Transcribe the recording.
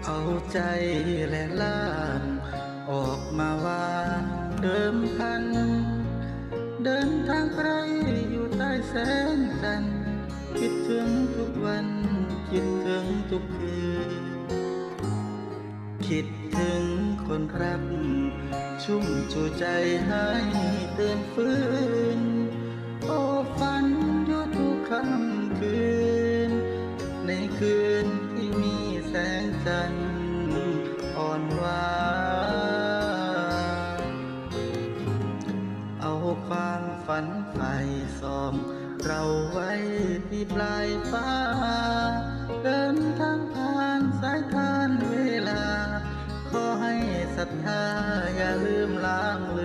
เอาใจและล่ามออกมาวานเดิมพันเดินทางไกลอยู่ใต้แสงจันทร์คิดถึงทุกวันคิดถึงทุกคืนคิดถึงคนรักชุ่มชูใจให้ตื่นฟื้นโอ้ฝันอยู่ทุกค่ำคืนในคืนที่มีแสงจันทร์อ่อนหวานเอาความฝันใฝ่ส่องเราไว้ที่ปลายฟ้าเดินทางผ่านสายทานเวลาขอให้ศรัทธาอย่าลืมล้างเลื